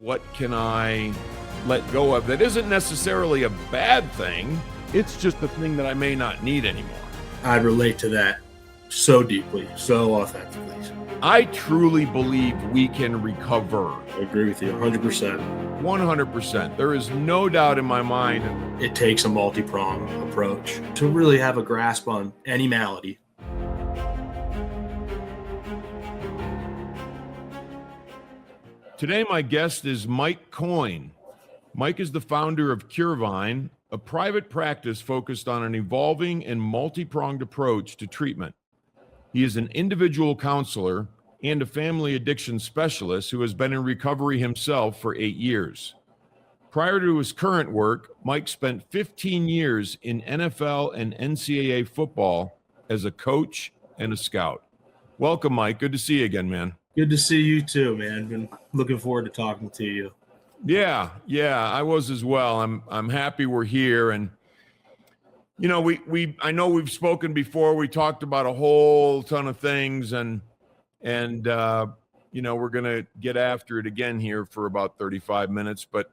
What can I let go of that isn't necessarily a bad thing? It's just the thing that I may not need anymore. I relate to that so deeply, so authentically. I truly believe we can recover. I agree with you 100%. 100%. There is no doubt in my mind. It takes a multi-pronged approach to really have a grasp on any malady. Today, my guest is Mike Coyne. Mike is the founder of CureVine, a private practice focused on an evolving and multi-pronged approach to treatment. He is an individual counselor and a family addiction specialist who has been in recovery himself for 8 years. Prior to his current work, Mike spent 15 years in NFL and NCAA football as a coach and a scout. Welcome, Mike. Good to see you again, man. Good to see you too, man. Been looking forward to talking to you. Yeah, I was as well. I'm happy we're here, and you know, I know we've spoken before. We talked about a whole ton of things, and you know, we're gonna get after it again here for about 35 minutes. But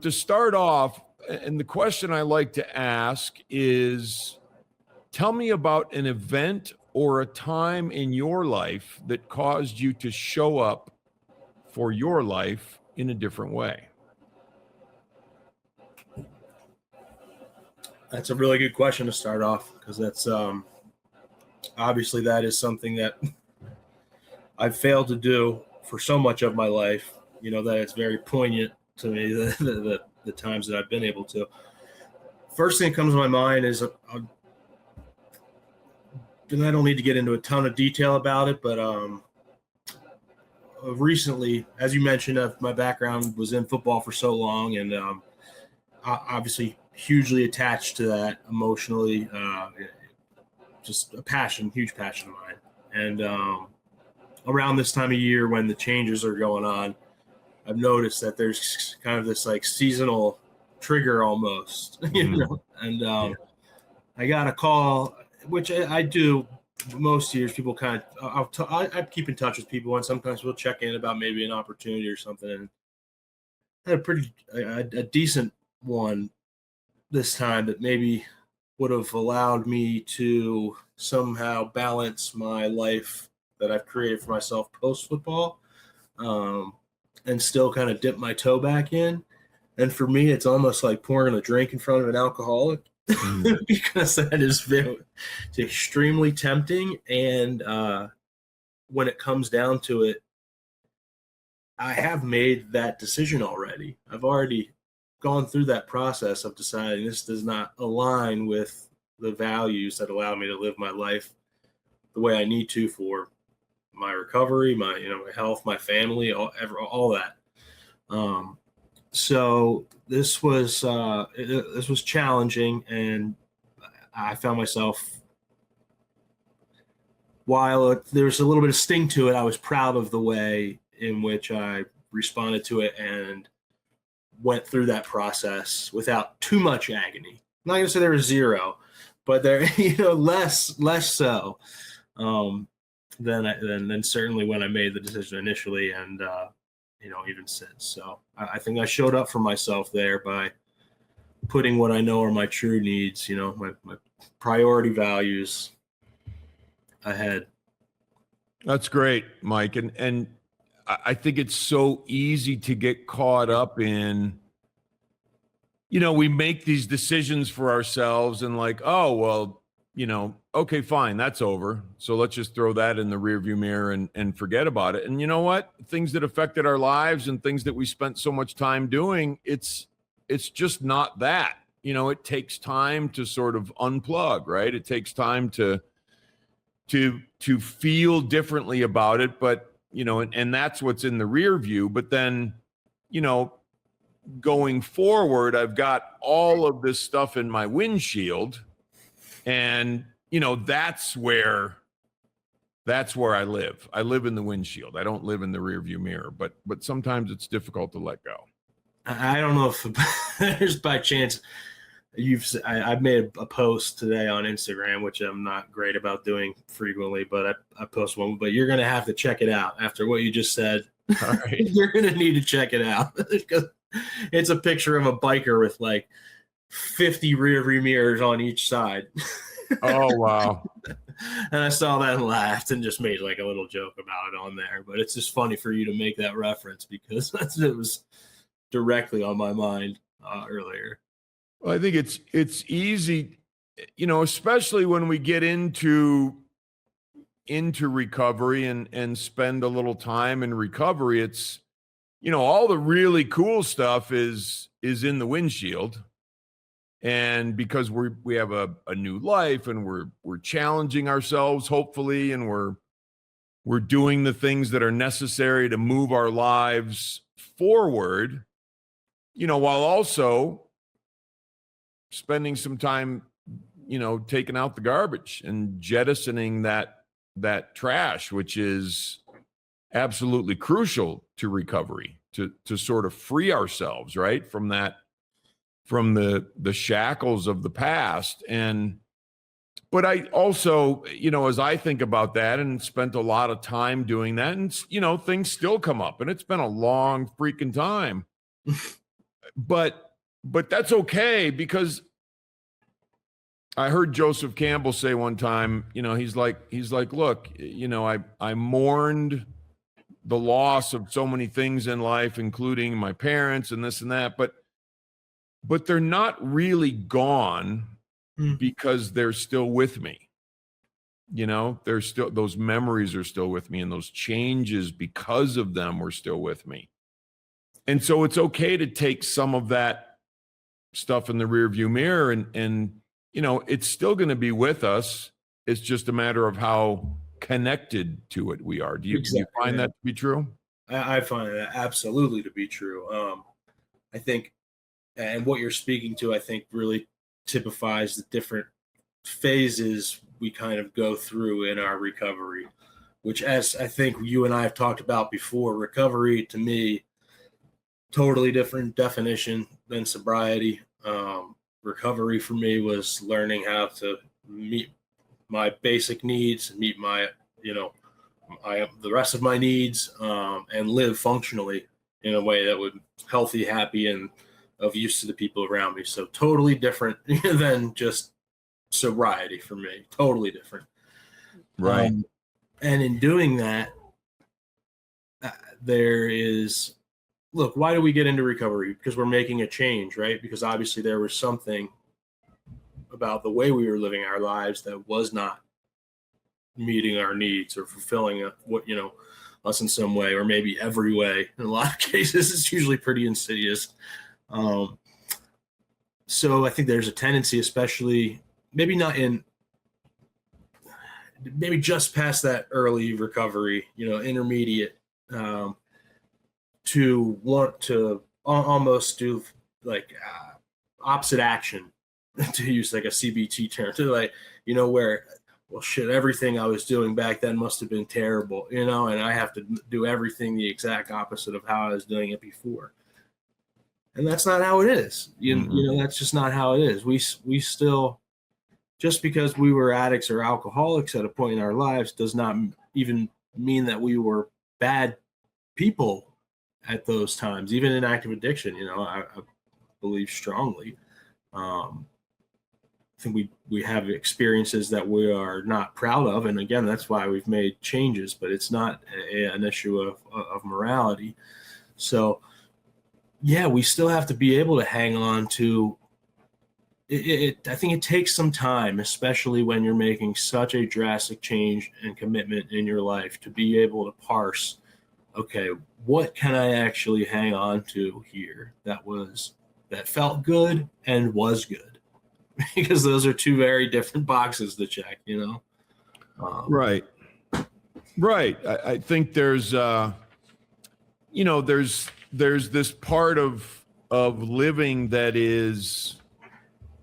to start off, and the question I like to ask is, tell me about an event or a time in your life that caused you to show up for your life in a different way. That's a really good question to start off, because that's obviously that is something that I've failed to do for so much of my life, you know, that it's very poignant to me, the times that I've been able to. First thing that comes to my mind is, and I don't need to get into a ton of detail about it, but recently, as you mentioned, my background was in football for so long, and obviously hugely attached to that emotionally, just a passion, huge passion of mine. And around this time of year when the changes are going on, I've noticed that there's kind of this like seasonal trigger almost, you know, and I got a call, which I do most years. People kind of, I keep in touch with people, and sometimes we'll check in about maybe an opportunity or something. And I had a decent one this time that maybe would have allowed me to somehow balance my life that I've created for myself post football, and still kind of dip my toe back in. And for me, it's almost like pouring a drink in front of an alcoholic. Because that is it's extremely tempting, and when it comes down to it, I have made that decision already. I've already gone through that process of deciding this does not align with the values that allow me to live my life the way I need to for my recovery, my health, my family, all that. So this was challenging, and I found myself, while there's a little bit of sting to it, I was proud of the way in which I responded to it and went through that process without too much agony. I'm not going to say there was zero, but there, less so than certainly when I made the decision initially, and even since. So I think I showed up for myself there by putting what I know are my true needs, my priority values ahead. That's great, Mike. And I think it's so easy to get caught up in, we make these decisions for ourselves and like, oh, well, okay, fine, that's over. So let's just throw that in the rearview mirror and forget about it. And you know what? Things that affected our lives and things that we spent so much time doing, it's just not that. It takes time to sort of unplug, right? It takes time to feel differently about it, but and that's what's in the rear view. But then, going forward, I've got all of this stuff in my windshield. And, that's where I live. I live in the windshield. I don't live in the rearview mirror, but sometimes it's difficult to let go. I don't know if there's by chance I've made a post today on Instagram, which I'm not great about doing frequently, but I post one, but you're going to have to check it out after what you just said. All right. You're going to need to check it out because it's a picture of a biker with like 50 rear view mirrors on each side. Oh, wow. And I saw that and laughed and just made like a little joke about it on there. But it's just funny for you to make that reference because it was directly on my mind earlier. Well, I think it's easy, especially when we get into recovery and spend a little time in recovery. It's, all the really cool stuff is in the windshield. And because we have a new life and we're challenging ourselves, hopefully, and we're doing the things that are necessary to move our lives forward, while also spending some time, taking out the garbage and jettisoning that trash, which is absolutely crucial to recovery, to sort of free ourselves, right, from the shackles of the past. But I also, as I think about that and spent a lot of time doing that, and things still come up, and it's been a long freaking time. But that's okay, because I heard Joseph Campbell say one time, he's like, look, I mourned the loss of so many things in life, including my parents and this and that, but they're not really gone because they're still with me. They're still, those memories are still with me, and those changes because of them were still with me. And so it's okay to take some of that stuff in the rearview mirror and it's still going to be with us. It's just a matter of how connected to it we are. Do you find that to be true? I find that absolutely to be true. I think, and what you're speaking to, I think really typifies the different phases we kind of go through in our recovery, which, as I think you and I have talked about before, recovery to me, totally different definition than sobriety. Recovery for me was learning how to meet my basic needs, meet my, the rest of my needs, and live functionally in a way that would healthy, happy, and of use to the people around me. So totally different than just sobriety for me. Totally different. Right. And in doing that, there is, look, why do we get into recovery? Because we're making a change, right? Because obviously there was something about the way we were living our lives that was not meeting our needs or fulfilling us in some way, or maybe every way. In a lot of cases, it's usually pretty insidious. So I think there's a tendency, especially maybe just past that early recovery, intermediate, to want to almost do like opposite action, to use like a CBT term, to like, where, well, shit, everything I was doing back then must have been terrible, and I have to do everything the exact opposite of how I was doing it before. And that's not how it is. That's just not how it is. We still, just because we were addicts or alcoholics at a point in our lives does not even mean that we were bad people at those times, even in active addiction. I believe strongly. I think we have experiences that we are not proud of, and again, that's why we've made changes. But it's not an issue of morality. So, yeah, we still have to be able to hang on to it. I think it takes some time, especially when you're making such a drastic change and commitment in your life, to be able to parse, okay, what can I actually hang on to here that felt good and was good? Because those are two very different boxes to check, Right. I think there's this part of living that is,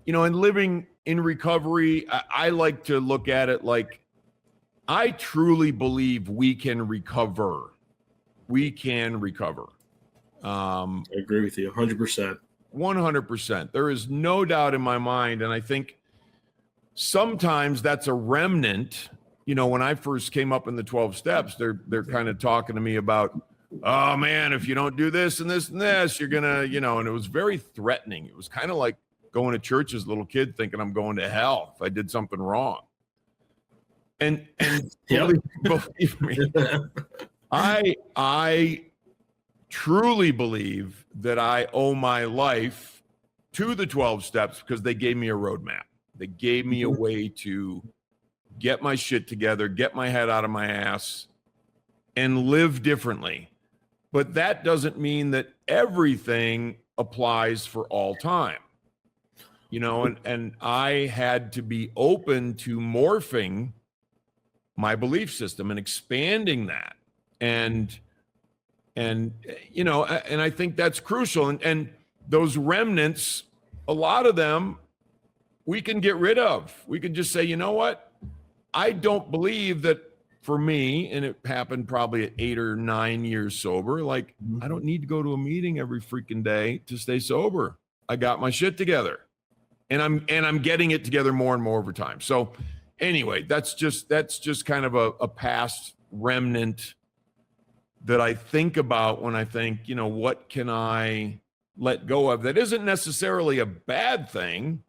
and living in recovery. I like to look at it like, I truly believe we can recover. We can recover. I agree with you 100%. 100%. There is no doubt in my mind. And I think sometimes that's a remnant. When I first came up in the 12 steps, they're kind of talking to me about, oh man, if you don't do this and this and this, you're gonna, and it was very threatening. It was kind of like going to church as a little kid thinking I'm going to hell if I did something wrong. And Yep. believe me, I truly believe that I owe my life to the 12 steps because they gave me a roadmap. They gave me a way to get my shit together, get my head out of my ass, and live differently. But that doesn't mean that everything applies for all time. And I had to be open to morphing my belief system and expanding that. And I think that's crucial. And those remnants, a lot of them we can get rid of. We can just say, you know what? I don't believe that for me, and it happened probably at 8 or 9 years sober, like I don't need to go to a meeting every freaking day to stay sober. I got my shit together. And I'm getting it together more and more over time. So anyway, that's just kind of a past remnant that I think about when I think, what can I let go of? That isn't necessarily a bad thing.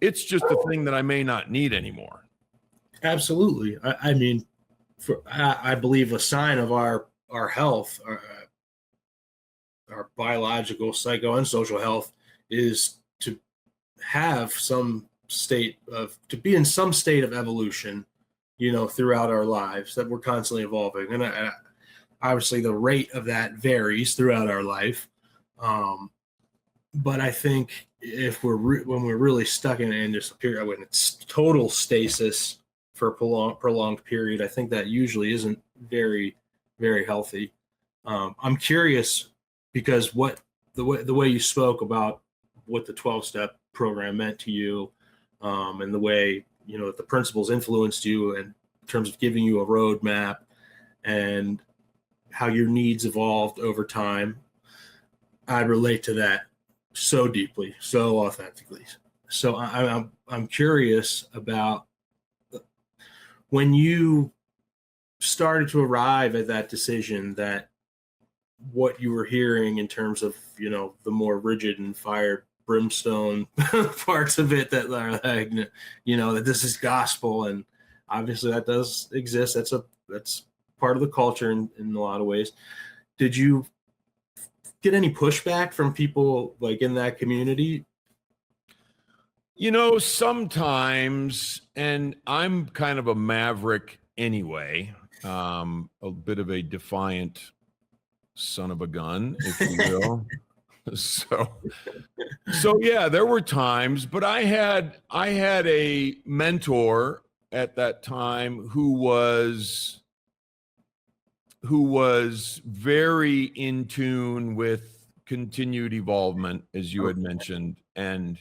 It's just a thing that I may not need anymore. Absolutely. I mean, I believe a sign of our health, our biological, psycho, and social health is to have to be in some state of evolution, throughout our lives, that we're constantly evolving. And obviously the rate of that varies throughout our life. But I think if when we're really stuck in just a period when it's total stasis for a prolonged period, I think that usually isn't very, very healthy. I'm curious because the way you spoke about what the 12-step program meant to you, and the way that the principles influenced you in terms of giving you a roadmap and how your needs evolved over time. I relate to that so deeply, so authentically. So I'm curious about when you started to arrive at that decision, that what you were hearing in terms of the more rigid and fire brimstone parts of it that are like, that this is gospel, and obviously that does exist. That's part of the culture in a lot of ways. Did you get any pushback from people like in that community? Sometimes, and I'm kind of a maverick anyway, a bit of a defiant son of a gun, if you will. So yeah, there were times, but I had a mentor at that time who was very in tune with continued evolvement, as you had mentioned. And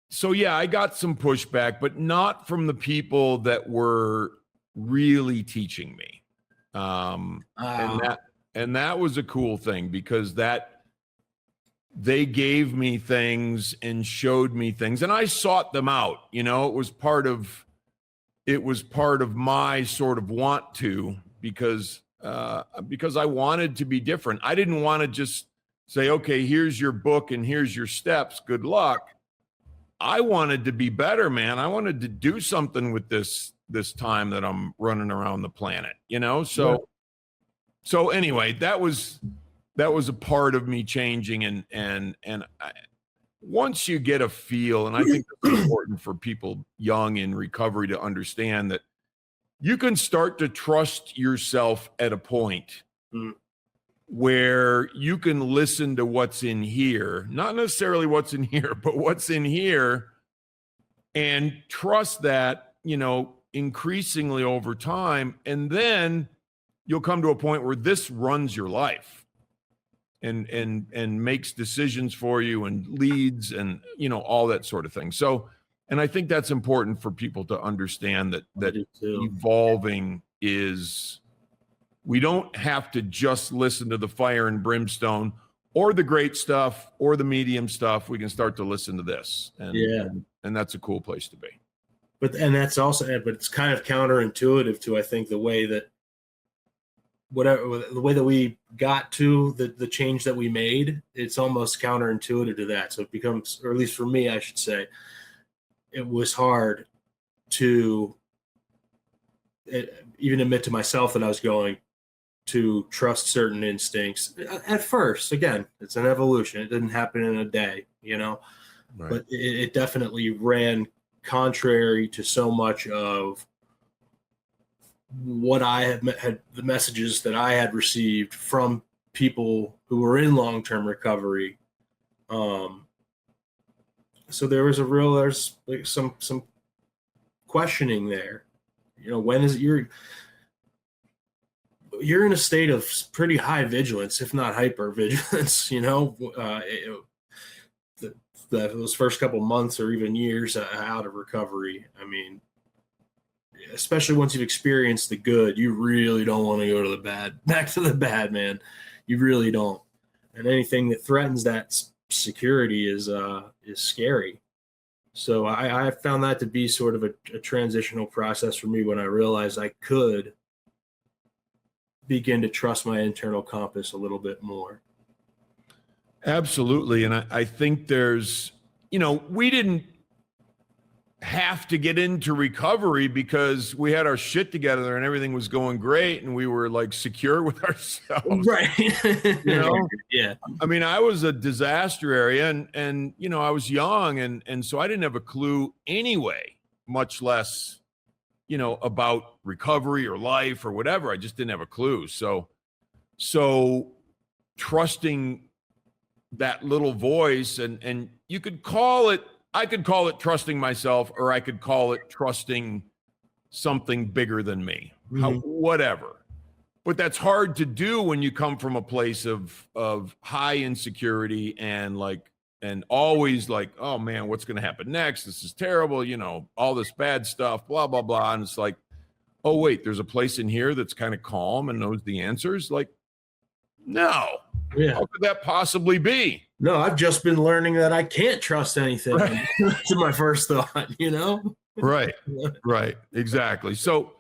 so, yeah, I got some pushback, but not from the people that were really teaching me. And that was a cool thing, because they gave me things and showed me things, and I sought them out. It was part of my sort of want to, because I wanted to be different. I didn't want to just say, okay, here's your book and here's your steps, good luck. I wanted to be better, man. I wanted to do something with this time that I'm running around the planet, So anyway, that was a part of me changing, and once you get a feel, and I think it's important for people young in recovery to understand that you can start to trust yourself at a point where you can listen to what's in here, not necessarily what's in here, but what's in here, and trust that, increasingly over time. And then you'll come to a point where this runs your life and makes decisions for you and leads and, all that sort of thing. So, and I think that's important for people to understand that evolving is, we don't have to just listen to the fire and brimstone or the great stuff or the medium stuff. We can start to listen to this. And that's a cool place to be. But it's kind of counterintuitive to, I think, the way that whatever the way that we got to the change that we made, it's almost counterintuitive to that. So it becomes, or at least for me, I should say, it was hard to even admit to myself that I was going to trust certain instincts at first. Again, it's an evolution. It didn't happen in a day, Right. but it definitely ran contrary to so much of what I had the messages that I had received from people who were in long-term recovery. So there's like some questioning there. When is it you're in a state of pretty high vigilance, if not hyper vigilance, those first couple months or even years out of recovery. I mean, especially once you've experienced the good, you really don't want to go to the bad, back to the bad, man. You really don't. And anything that threatens that security is scary. So I found that to be sort of a transitional process for me when I realized I could begin to trust my internal compass a little bit more. Absolutely. And I think there's, we didn't have to get into recovery because we had our shit together and everything was going great and we were like secure with ourselves. Right. Yeah. I mean, I was a disaster area and I was young and so I didn't have a clue anyway, much less, about recovery or life or whatever. I just didn't have a clue. So trusting that little voice and you could call it, I could call it trusting myself, or I could call it trusting something bigger than me, whatever. But that's hard to do when you come from a place of high insecurity and always like, oh man, what's going to happen next? This is terrible. All this bad stuff, blah, blah, blah. And it's like, oh wait, there's a place in here that's kind of calm and knows the answers. Like, no, yeah. How could that possibly be? No, I've just been learning that I can't trust anything. Right. To my first thought, Right. Exactly. So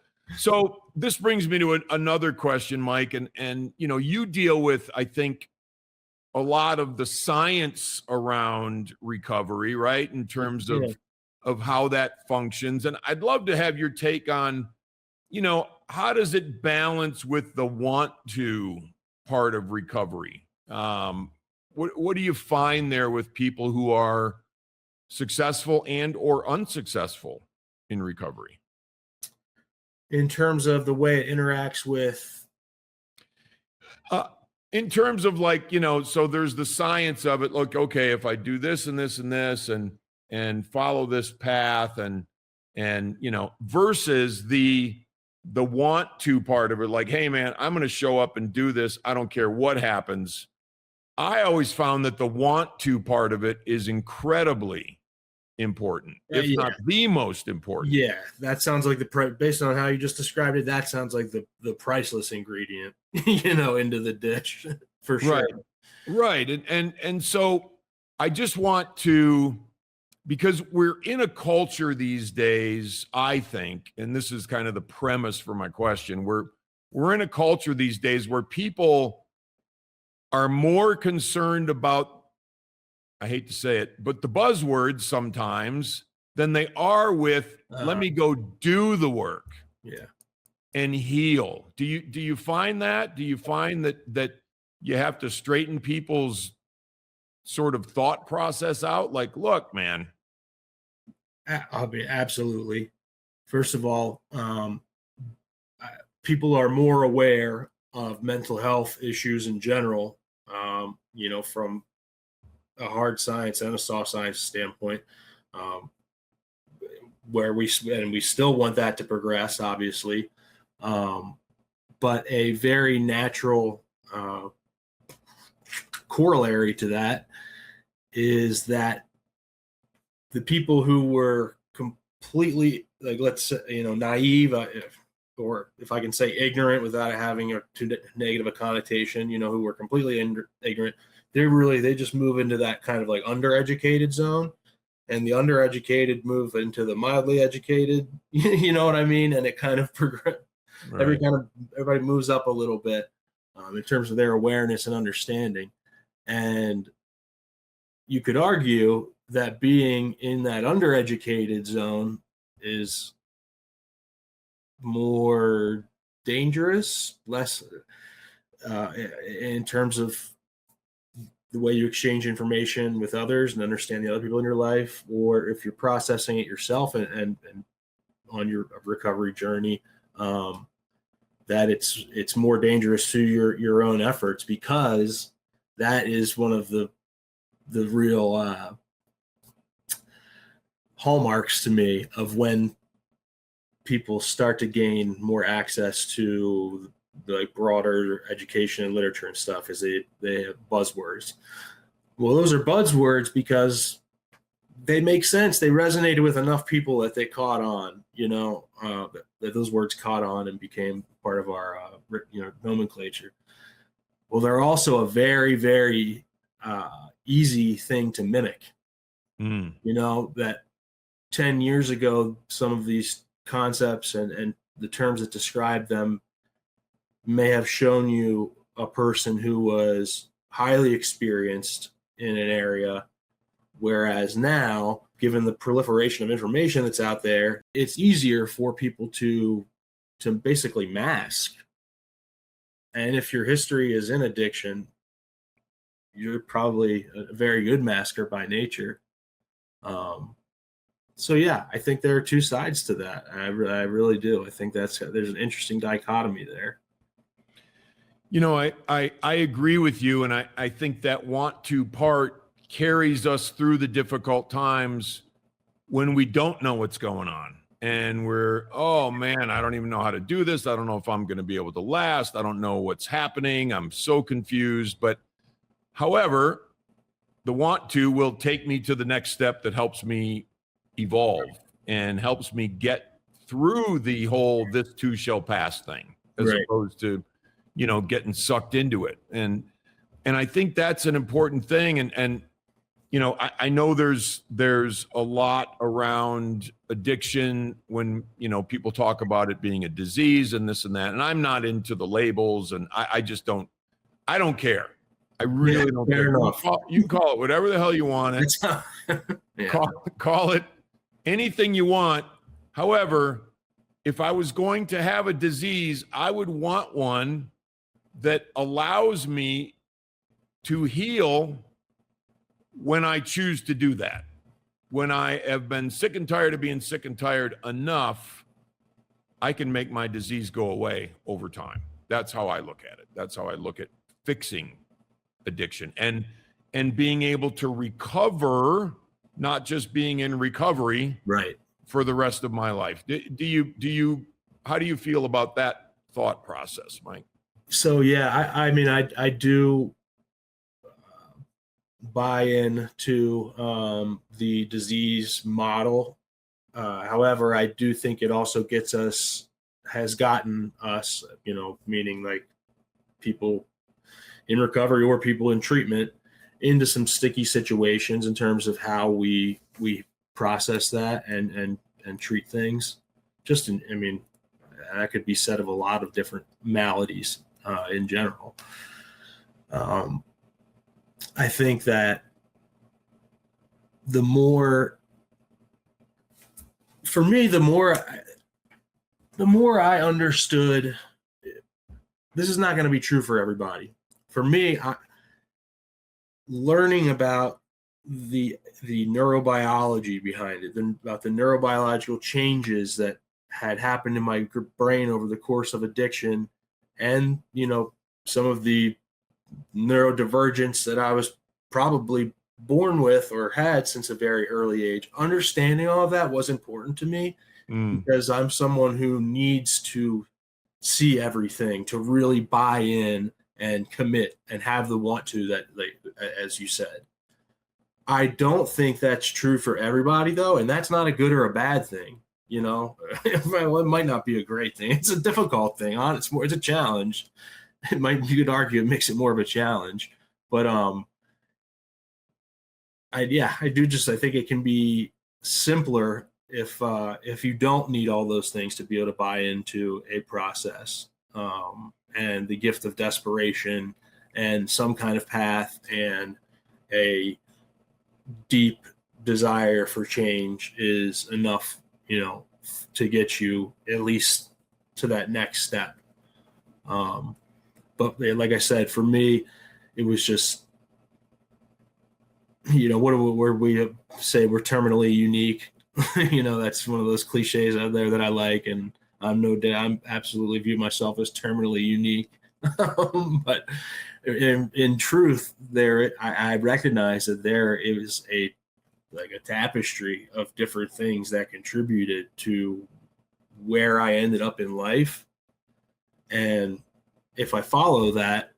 this brings me to another question, Mike, and you deal with, I think, a lot of the science around recovery, right? In terms of how that functions. And I'd love to have your take on, how does it balance with the want to part of recovery? What do you find there with people who are successful and or unsuccessful in recovery? In terms of the way it interacts with? In terms of so there's the science of it. Look, okay, if I do this and this and this and follow this path and versus the want to part of it, like, hey man, I'm going to show up and do this. I don't care what happens. I always found that the want to part of it is incredibly important, if not the most important. Yeah, that sounds like based on how you just described it, that sounds like the priceless ingredient, into the dish for sure. Right. And so I just want to, because we're in a culture these days, I think, and this is kind of the premise for my question, we're in a culture these days where people are more concerned about, I hate to say it, but the buzzwords sometimes than they are with, let me go do the work and heal. Do you find that? Do you find that you have to straighten people's sort of thought process out? Like, look, man. Absolutely. First of all, people are more aware of mental health issues in general, from a hard science and a soft science standpoint, where we still want that to progress, obviously. But a very natural corollary to that is that the people who were completely, let's say, naive, or if I can say ignorant without having too negative a connotation, who were completely ignorant, they just move into that kind of like undereducated zone, and the undereducated move into the mildly educated, you know what I mean? And it kind of Right. Everybody moves up a little bit in terms of their awareness and understanding. And you could argue that being in that undereducated zone is more dangerous, less in terms of the way you exchange information with others and understand the other people in your life, or if you're processing it yourself and on your recovery journey, that it's more dangerous to your own efforts, because that is one of the real hallmarks to me of when people start to gain more access to the broader education and literature and stuff, is they have buzzwords. Well, those are buzzwords because they make sense. They resonated with enough people that they caught on, that those words caught on and became part of our, nomenclature. Well, they're also a very, very easy thing to mimic. That 10 years ago, some of these concepts and the terms that describe them may have shown you a person who was highly experienced in an area, whereas now, given the proliferation of information that's out there, it's easier for people to basically mask. And if your history is in addiction, you're probably a very good masker by nature. So yeah, I think there are two sides to that. I really do. I think there's an interesting dichotomy there. I agree with you. And I think that want to part carries us through the difficult times when we don't know what's going on. And we're, oh man, I don't even know how to do this. I don't know if I'm going to be able to last. I don't know what's happening. I'm so confused. But however, the want to will take me to the next step that helps me evolve and helps me get through the whole "this too shall pass" thing, as opposed to, getting sucked into it. And I think that's an important thing. And I know there's a lot around addiction when, people talk about it being a disease and this and that. And I'm not into the labels, and I just don't care. I really don't care. You can call it whatever the hell you want it. Call it anything you want. However, if I was going to have a disease, I would want one that allows me to heal when I choose to do that. When I have been sick and tired of being sick and tired enough, I can make my disease go away over time. That's how I look at it. That's how I look at fixing addiction and being able to recover, not just being in recovery for the rest of my life. How do you feel about that thought process, Mike? So yeah, I do buy into the disease model. However, I do think it also has gotten us, meaning like people in recovery or people in treatment, into some sticky situations in terms of how we process that and treat things. That could be said of a lot of different maladies in general. I think that the more I understood, this is not going to be true for everybody. For me, learning about the neurobiology behind it, about the neurobiological changes that had happened in my brain over the course of addiction, and some of the neurodivergence that I was probably born with or had since a very early age. Understanding all of that was important to me because I'm someone who needs to see everything to really buy in and commit and have the want to, that, like, as you said. I don't think that's true for everybody, though, and that's not a good or a bad thing. It might not be a great thing. It's a difficult thing. It's a challenge. You could argue it makes it more of a challenge, but I think it can be simpler if you don't need all those things to be able to buy into a process, and the gift of desperation and some kind of path and a deep desire for change is enough, to get you at least to that next step. But like I said, for me, it was just, where we say we're terminally unique. That's one of those cliches out there that I like, and I'm absolutely view myself as terminally unique. But in truth, I recognize that there is a tapestry of different things that contributed to where I ended up in life. And if I follow that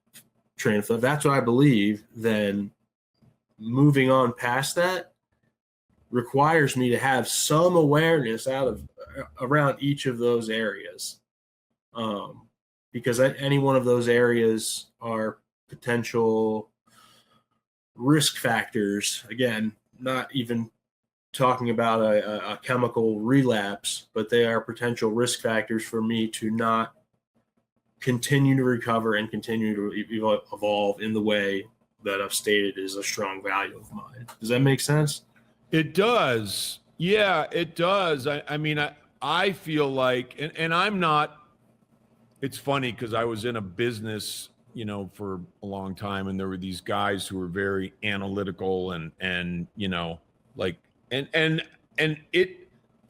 train of thought, that's what I believe, then moving on past that requires me to have some awareness around each of those areas. Because any one of those areas are potential risk factors. Again, not even talking about a chemical relapse, but they are potential risk factors for me to not continue to recover and continue to evolve in the way that I've stated is a strong value of mine. Does that make sense? It does. Yeah, it does. I mean, I feel like, and I'm not, it's funny because I was in a business, for a long time, and there were these guys who were very analytical and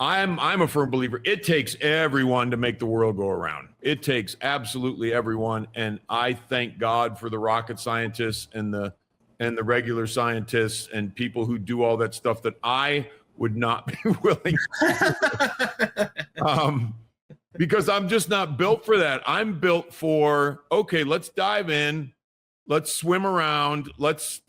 I'm a firm believer. It takes everyone to make the world go around. It takes absolutely everyone. And I thank God for the rocket scientists and the regular scientists and people who do all that stuff that I would not be willing to do. Because I'm just not built for that. I'm built for, okay, let's dive in. Let's swim around. Let's,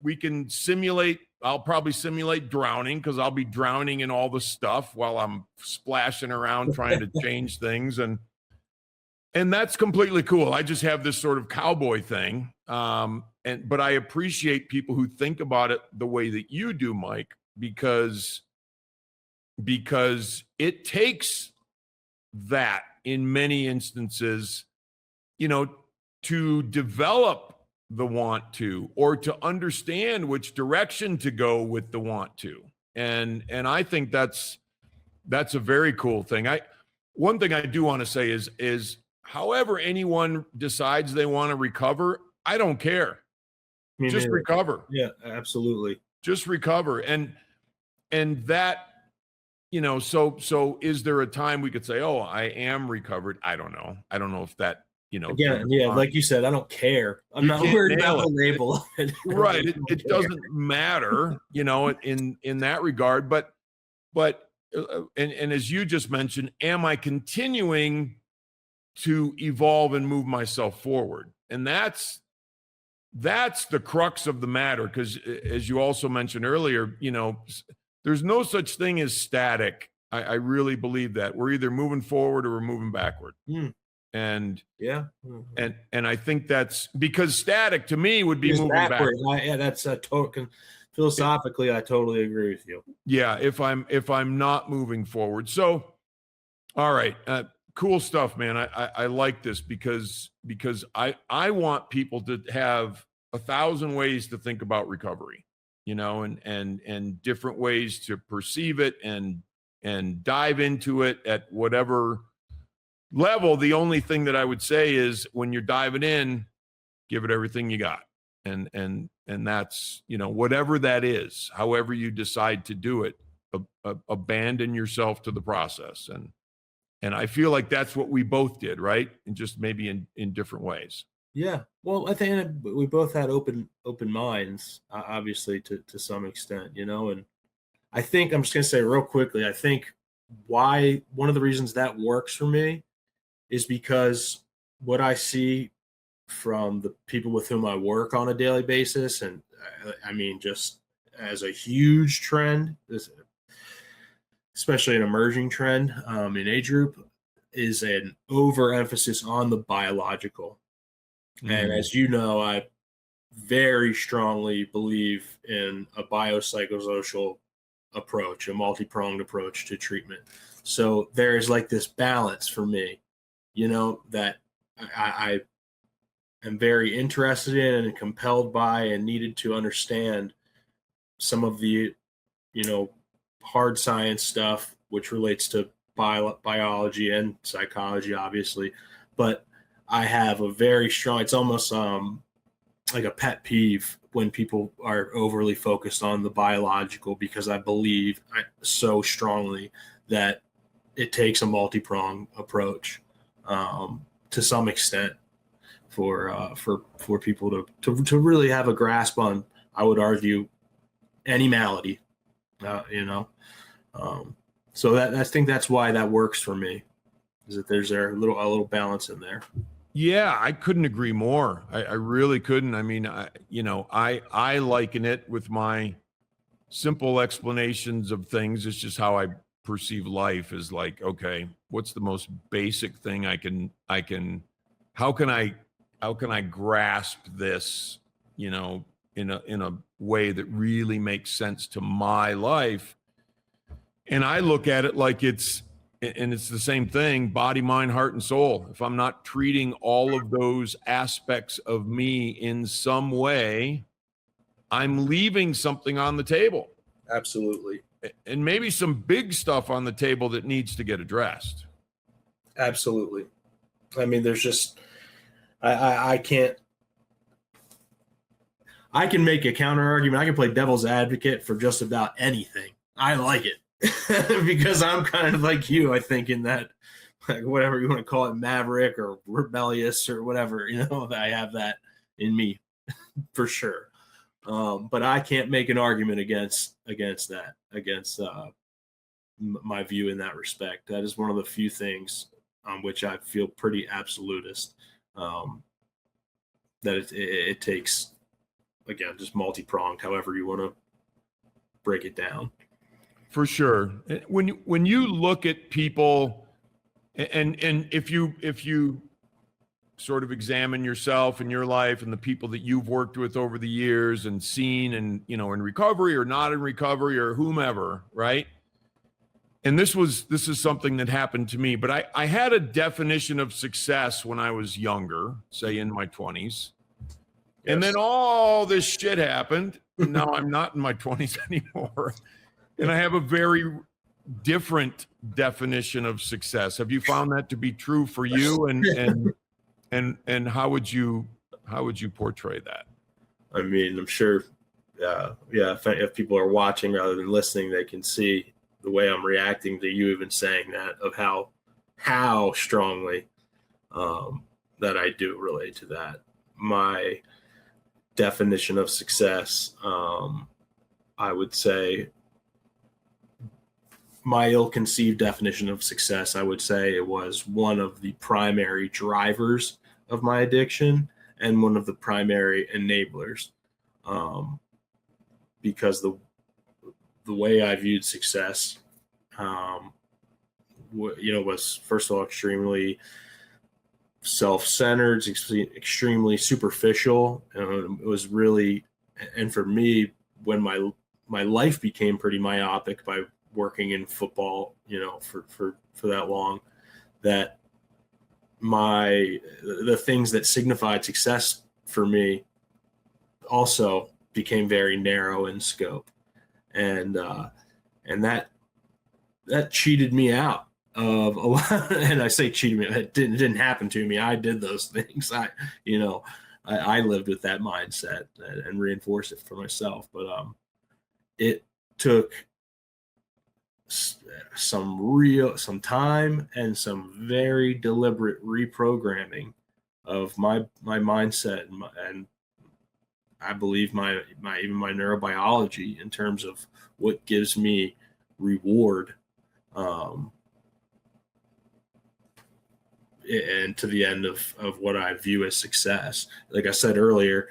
we can simulate. I'll probably simulate drowning because I'll be drowning in all the stuff while I'm splashing around trying to change things. And that's completely cool. I just have this sort of cowboy thing. But I appreciate people who think about it the way that you do, Mike, because it takes that in many instances, to develop the want to, or to understand which direction to go with the want to. And I think that's a very cool thing. One thing I do want to say is however anyone decides they want to recover, I don't care. Just recover. Yeah, absolutely. Just recover. And that, so is there a time we could say, oh, I am recovered? I don't know. I don't know if that, again, yeah, like you said, I don't care. I'm not worried about the label. Right. It doesn't matter, in that regard. But as you just mentioned, am I continuing to evolve and move myself forward? And that's the crux of the matter. Because as you also mentioned earlier, there's no such thing as static. I really believe that we're either moving forward or we're moving backward. And yeah, and I think that's because static to me would be moving backward. Yeah, that's a total. Philosophically, I totally agree with you. Yeah, if I'm not moving forward. So, all right, cool stuff, man. I like this because I want people to have 1,000 ways to think about recovery, and different ways to perceive it and dive into it at whatever level. The only thing that I would say is when you're diving in, give it everything you got. And that's, whatever that is, however you decide to do it, abandon yourself to the process. And I feel like that's what we both did, right? And just maybe in different ways. Yeah. Well, I think we both had open minds, obviously to some extent, and I think I'm just going to say real quickly, I think why one of the reasons that works for me is because what I see from the people with whom I work on a daily basis, and I mean, just as a huge trend, especially an emerging trend in age group, is an overemphasis on the biological. And as you know, I very strongly believe in a biopsychosocial approach, a multi-pronged approach to treatment. So there's like this balance for me, that I am very interested in and compelled by and needed to understand some of the, hard science stuff, which relates to biology and psychology, obviously. But I have a very strong, it's almost like a pet peeve when people are overly focused on the biological, because I believe so strongly that it takes a multi-pronged approach to some extent for people to really have a grasp on, I would argue, any malady, so that I think that's why that works for me, is that there's a little balance in there. Yeah, I couldn't agree more. I really couldn't. I mean, I liken it with my simple explanations of things. It's just how I perceive life is like, okay, what's the most basic thing how can I grasp this, in a way that really makes sense to my life? And I look at it like it's the same thing, body, mind, heart, and soul. If I'm not treating all of those aspects of me in some way, I'm leaving something on the table. Absolutely. And maybe some big stuff on the table that needs to get addressed. Absolutely. I mean, there's just, I can make a counter argument. I can play devil's advocate for just about anything. I like it because I'm kind of like you, I think, in that, like, whatever you want to call it, maverick or rebellious or whatever, I have that in me for sure. But I can't make an argument against my view in that respect. That is one of the few things on which I feel pretty absolutist, that it takes, again, just multi-pronged, however you want to break it down. For sure. When you look at people, and if you sort of examine yourself and your life and the people that you've worked with over the years and seen, and in recovery or not in recovery or whomever, right? And this is something that happened to me, but I had a definition of success when I was younger, say in my 20s. Yes. And then all this shit happened. And now I'm not in my 20s anymore. And I have a very different definition of success. Have you found that to be true for you? And how would you portray that? I mean, I'm sure, if people are watching rather than listening, they can see the way I'm reacting to you even saying that, of how strongly that I do relate to that. My definition of success, I would say, my ill-conceived definition of success, I would say it was one of the primary drivers of my addiction and one of the primary enablers, because the way I viewed success, was, first of all, extremely self-centered, extremely superficial. It was really, and for me, when my life became pretty myopic by working in football, for that long, that the things that signified success for me also became very narrow in scope. And that cheated me out of a lot. And I say cheated me, it didn't happen to me. I did those things. I lived with that mindset and reinforced it for myself. But it took some time and some very deliberate reprogramming of my mindset and I believe my neurobiology in terms of what gives me reward, and to the end of what I view as success. Like I said earlier,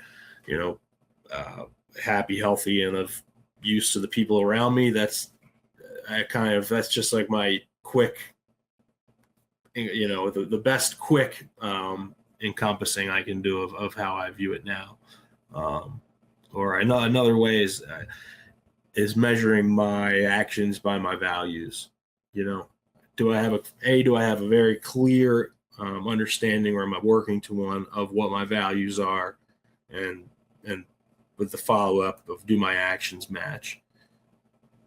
happy, healthy, and of use to the people around me. That's just like my quick, the best quick encompassing I can do of how I view it now. Or another way is is measuring my actions by my values. You know, do I have a very clear understanding, or am I working to one of what my values are, and with the follow up of, do my actions match?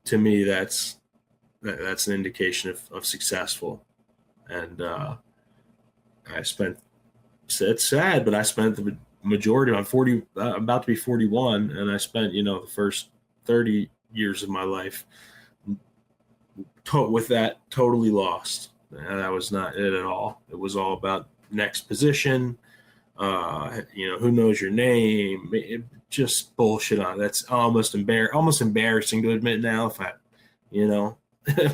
To me, that's an indication of successful. And it's sad, but I spent the majority, I'm 40, about to be 41, and I spent, the first 30 years of my life with that totally lost. And that was not it at all. It was all about next position, who knows your name, just bullshit on it. That's almost embarrassing to admit now,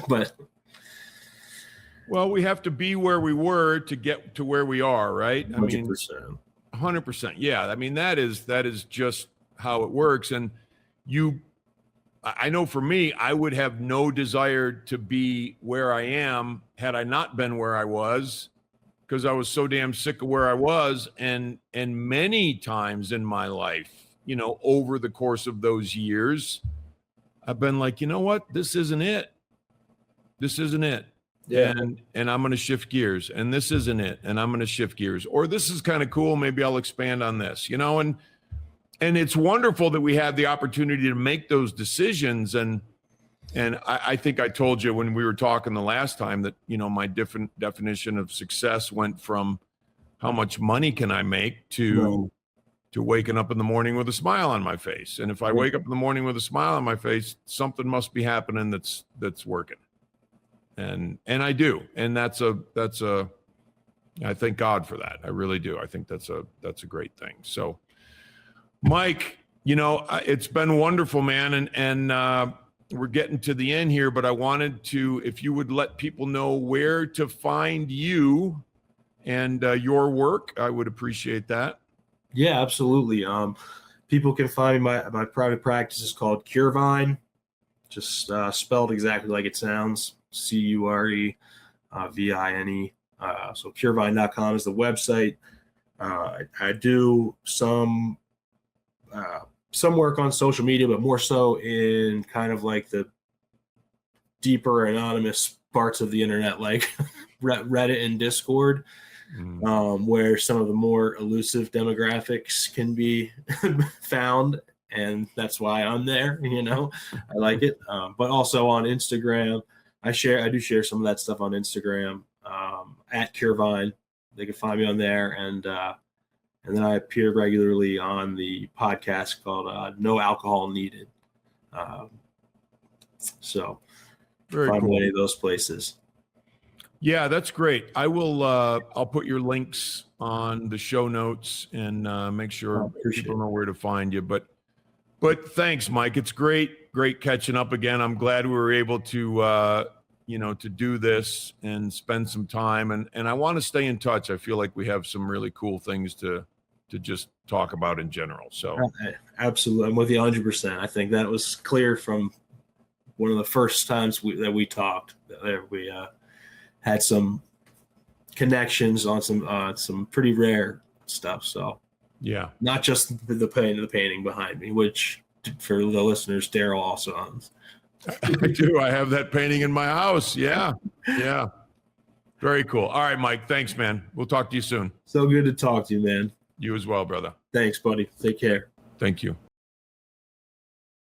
but well, we have to be where we were to get to where we are, right? 100%. 100%. Yeah. I mean, that is just how it works. And I know for me, I would have no desire to be where I am had I not been where I was, because I was so damn sick of where I was. And many times in my life, over the course of those years, I've been like, you know what? This isn't it. This isn't it. Yeah. And I'm going to shift gears, and this isn't it. And I'm going to shift gears, or this is kind of cool. Maybe I'll expand on this, and it's wonderful that we have the opportunity to make those decisions. And I think I told you when we were talking the last time that, my different definition of success went from how much money can I make to waking up in the morning with a smile on my face. And if I wake up in the morning with a smile on my face, something must be happening that's working. And I do. And that's a, I thank God for that. I really do. I think that's a great thing. So Mike, it's been wonderful, man. And we're getting to the end here, but I wanted to, if you would let people know where to find you and your work, I would appreciate that. Yeah, absolutely. People can find my private practice is called Curevine, just spelled exactly like it sounds. CUREVINE. So curevine.com is the website. I do some work on social media, but more so in kind of like the deeper anonymous parts of the internet, like Reddit and Discord, where some of the more elusive demographics can be found. And that's why I'm there, I like it. But also on Instagram, I do share some of that stuff on Instagram, at Curevine. They can find me on there. And then I appear regularly on the podcast called No Alcohol Needed. So very find cool. any of those places. Yeah, that's great. I will, I'll put your links on the show notes and make sure people know where to find you. But thanks, Mike. It's great catching up again. I'm glad we were able to, to do this and spend some time. And I want to stay in touch. I feel like we have some really cool things to just talk about in general. So absolutely. I'm with you 100%. I think that was clear from one of the first times that we talked. We had some connections on some pretty rare stuff. So yeah, not just the painting behind me, which for the listeners, Daryl also owns. I do. I have that painting in my house. Yeah. Yeah. Very cool. All right, Mike. Thanks, man. We'll talk to you soon. So good to talk to you, man. You as well, brother. Thanks, buddy. Take care. Thank you.